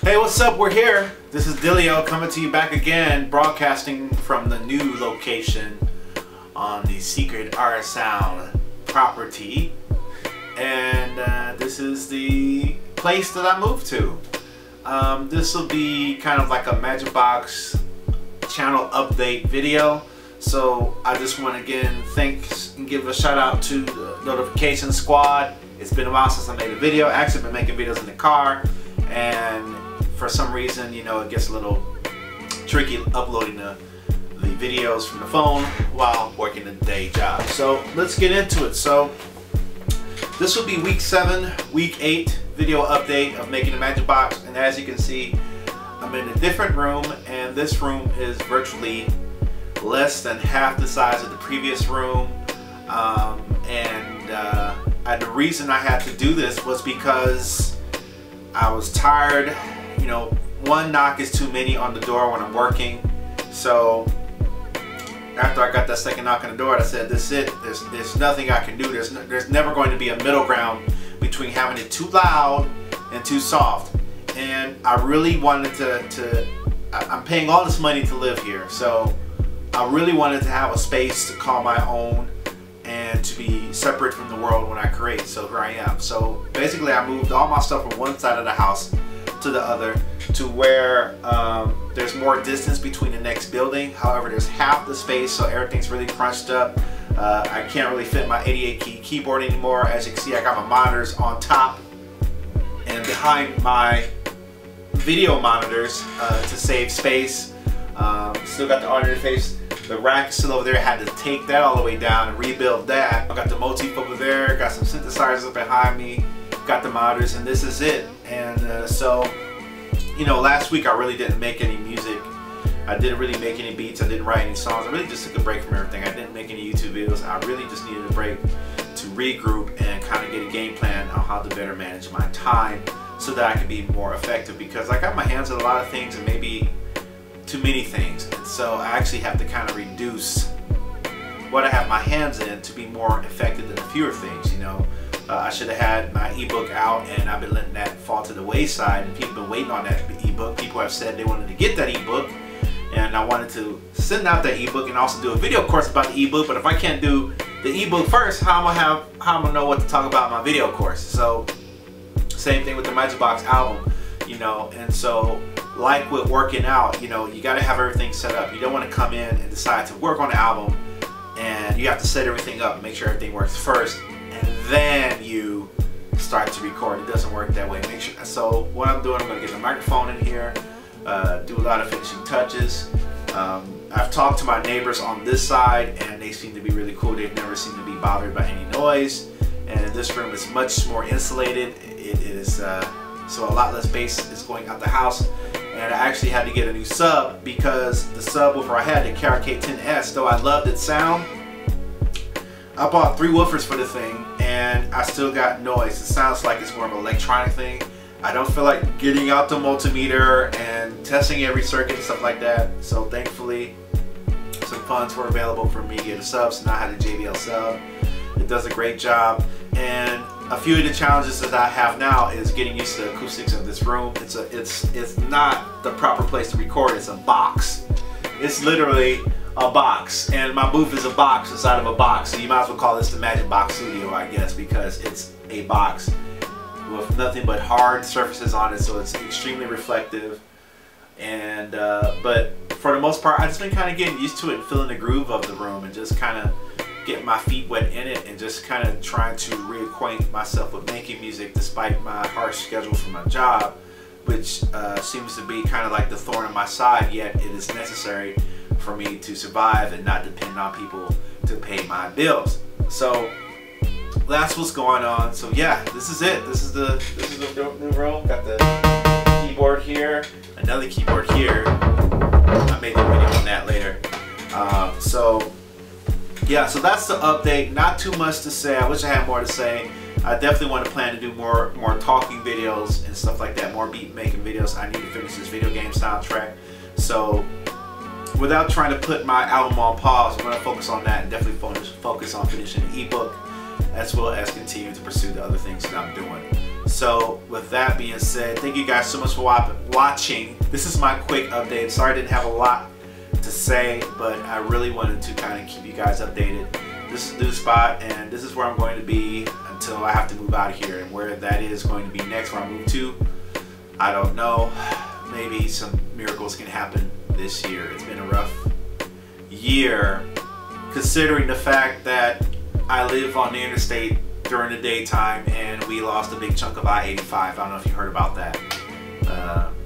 Hey, what's up? We're here. This is Dillio coming to you back again, broadcasting from the new location on the Secret Art Sound property. And this is the place that I moved to. This will be kind of like a Majykbox channel update video. So I just want to again thanks and give a shout out to the notification squad. It's been a while since I made a video. I actually been making videos in the car, and for some reason, you know, it gets a little tricky uploading the videos from the phone while working a day job. So let's get into it. So this will be week 7, week 8 video update of making a Majykbox, and as you can see, I'm in a different room, and this room is virtually less than half the size of the previous room. The reason I had to do this was because I was tired. You know, one knock is too many on the door when I'm working. So after I got that second knock on the door, I said, this is it. There's nothing I can do. There's never going to be a middle ground between having it too loud and too soft. And I really wanted I'm paying all this money to live here, so I really wanted to have a space to call my own and to be separate from the world when I create. So here I am. So basically I moved all my stuff from one side of the house to the other, to where there's more distance between the next building. However, there's half the space, so everything's really crunched up. I can't really fit my 88 key keyboard anymore. As you can see, I got my monitors on top and behind my video monitors to save space. Still got the audio interface. The rack is still over there. I had to take that all the way down and rebuild that. I got the motif over there, got some synthesizers behind me, got the monitors, and this is it. And so, you know, last week I really didn't make any music. I didn't really make any beats. I didn't write any songs. I really just took a break from everything. I didn't make any YouTube videos. I really just needed a break to regroup and kind of get a game plan on how to better manage my time so that I can be more effective, because I got my hands on a lot of things and maybe too many things, and so I actually have to kind of reduce what I have my hands in to be more effective than fewer things. You know, I should have had my ebook out, and I've been letting that fall to the wayside, and people have been waiting on that ebook. People have said they wanted to get that ebook, and I wanted to send out that ebook and also do a video course about the ebook. But if I can't do the ebook first, how am I gonna know what to talk about in my video course? So same thing with the Majykbox album, you know. And so, like with working out, you know, you got to have everything set up. You don't want to come in and decide to work on the album and you have to set everything up, make sure everything works first, and then you start to record. It doesn't work that way. Make sure. So what I'm doing, I'm going to get the microphone in here, do a lot of finishing touches. I've talked to my neighbors on this side, and they seem to be really cool. They've never seemed to be bothered by any noise, and this room is much more insulated. It is so a lot less bass is going out the house. And I actually had to get a new sub, because the subwoofer I had, the KRK-10S, though I loved its sound, I bought 3 woofers for the thing, and I still got noise. It sounds like it's more of an electronic thing. I don't feel like getting out the multimeter and testing every circuit and stuff like that. So thankfully, some funds were available for me to get a sub, so now I had a JBL sub. It does a great job. And a few of the challenges that I have now is getting used to the acoustics of this room. It's not the proper place to record. It's a box. It's literally a box, and my booth is a box inside of a box. So you might as well call this the Majykbox Studio, I guess, because it's a box with nothing but hard surfaces on it. So it's extremely reflective. And but for the most part, I've just been kind of getting used to it and feeling the groove of the room, and just kind of get my feet wet in it, and just kind of trying to reacquaint myself with making music despite my harsh schedule for my job, which seems to be kind of like the thorn in my side, yet it is necessary for me to survive and not depend on people to pay my bills. So that's what's going on. So yeah, this is it. This is the new room. Got the keyboard here, another keyboard here. I made a video on that later. Yeah, so that's the update. Not too much to say. I wish I had more to say. I definitely want to plan to do more talking videos and stuff like that, more beat making videos. I need to finish this video game soundtrack. So without trying to put my album on pause, I'm going to focus on that and definitely focus on finishing the ebook, as well as continue to pursue the other things that I'm doing. So with that being said, thank you guys so much for watching. This is my quick update. Sorry I didn't have a lot to say, but I really wanted to kind of keep you guys updated. This is a new spot, and this is where I'm going to be until I have to move out of here. And where that is going to be next, where I move to, I don't know. Maybe some miracles can happen this year. It's been a rough year, considering the fact that I live on the interstate during the daytime, and we lost a big chunk of I-85. I don't know if you heard about that.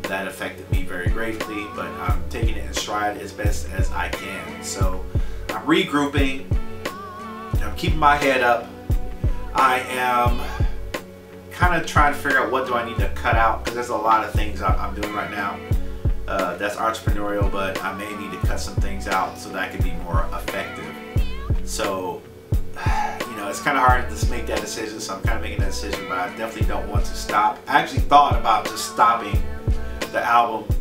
That affected me very greatly, but I'm taking it in stride as best as I can. So I'm regrouping. I'm keeping my head up. I am kind of trying to figure out what do I need to cut out, because there's a lot of things I'm doing right now that's entrepreneurial, but I may need to cut some things out so that I can be more effective. So you know, it's kind of hard to just make that decision, so I'm kind of making that decision, but I definitely don't want to stop. I actually thought about just stopping the album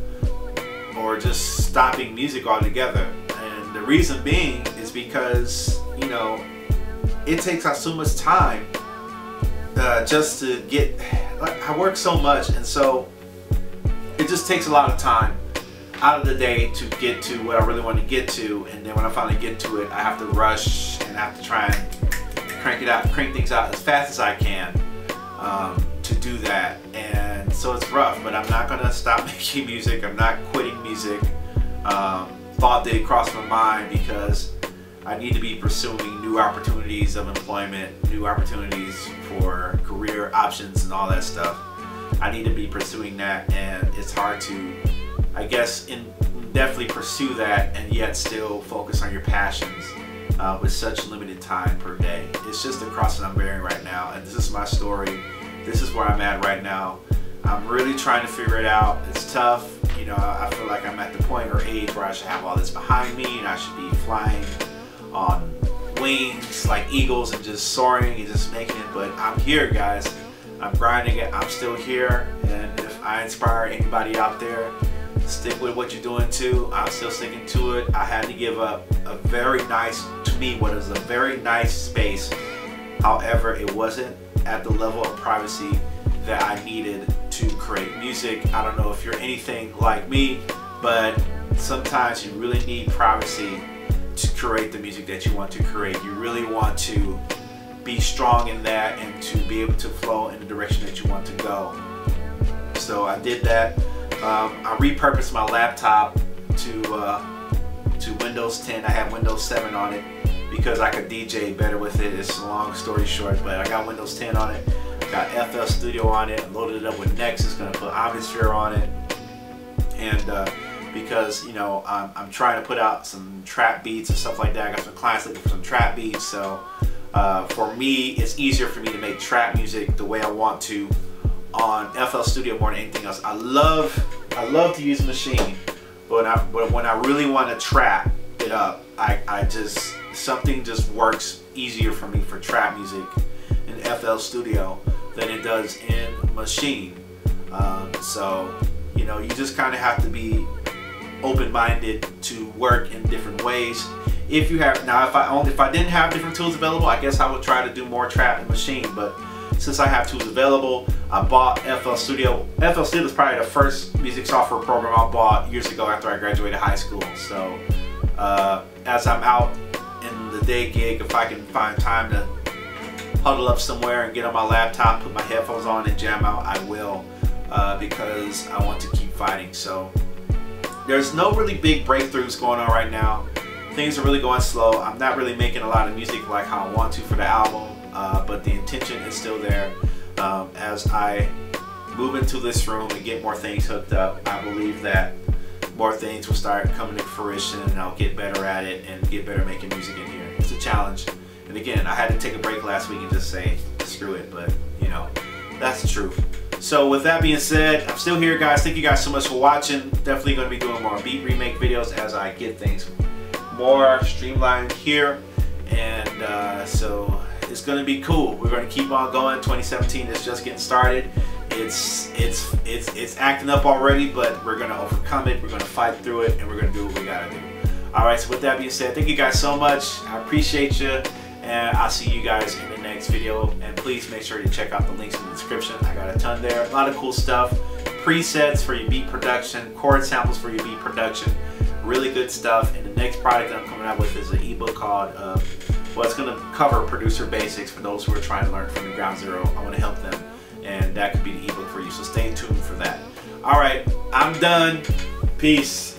or just stopping music altogether, and the reason being is because, you know, it takes us so much time just to get, I work so much, and so it just takes a lot of time out of the day to get to what I really want to get to, and then when I finally get to it, I have to rush and I have to try and crank things out as fast as I can to do that. And so it's rough, but I'm not gonna stop making music. I'm not quitting music. Thought did cross my mind, because I need to be pursuing new opportunities of employment, new opportunities for career options and all that stuff. I need to be pursuing that, and it's hard to, I guess, definitely pursue that and yet still focus on your passions with such limited time per day. It's just the cross that I'm bearing right now, and this is my story. This is where I'm at right now. I'm really trying to figure it out. It's tough. You know, I feel like I'm at the point or age where I should have all this behind me and I should be flying on wings like eagles and just soaring and just making it, but I'm here, guys. I'm grinding it. I'm still here, and if I inspire anybody out there, stick with what you're doing too. I'm still sticking to it. I had to give up a very nice, to me, what is a very nice space. However, it wasn't at the level of privacy that I needed to create music. I don't know if you're anything like me, but sometimes you really need privacy to create the music that you want to create. You really want to be strong in that and to be able to flow in the direction that you want to go. So I did that. I repurposed my laptop to Windows 10. I had Windows 7 on it because I could DJ better with it. It's a long story short, but I got Windows 10 on it. Got FL Studio on it. Loaded it up with Nexus. Going to put Omnisphere on it. And because, you know, I'm trying to put out some trap beats and stuff like that. I got some clients looking for some trap beats. So for me, it's easier for me to make trap music the way I want to on FL Studio more than anything else. I love to use Maschine, but when I really want to trap it up, I just, something just works easier for me for trap music in FL Studio than it does in Maschine. So, you know, you just kind of have to be open-minded to work in different ways. If you have, now if I didn't have different tools available, I guess I would try to do more trap in Maschine, but since I have tools available, I bought FL Studio. FL Studio is probably the first music software program I bought years ago after I graduated high school. So as I'm out in the day gig, if I can find time to huddle up somewhere and get on my laptop, put my headphones on and jam out, I will, because I want to keep fighting. So there's no really big breakthroughs going on right now. Things are really going slow. I'm not really making a lot of music like how I want to for the album, but the intention is still there. As I move into this room and get more things hooked up, I believe that more things will start coming to fruition, and I'll get better at it and get better making music in here. It's a challenge. And again, I had to take a break last week and just say, screw it, but you know, that's the truth. So with that being said, I'm still here, guys. Thank you guys so much for watching. Definitely going to be doing more beat remake videos as I get things more streamlined here, and so it's going to be cool. We're going to keep on going. 2017 is just getting started. It's acting up already, but we're going to overcome it. We're going to fight through it, and we're going to do what we got to do. All right, so with that being said, thank you guys so much. I appreciate you, And I'll see you guys in the next video. And please make sure you check out the links in the description. I got a ton there. A lot of cool stuff. Presets for your beat production. Chord samples for your beat production. Really good stuff. And the next product that I'm coming out with is an ebook called, well, it's going to cover producer basics for those who are trying to learn from the ground zero. I want to help them. And that could be the ebook for you. So stay tuned for that. All right. I'm done. Peace.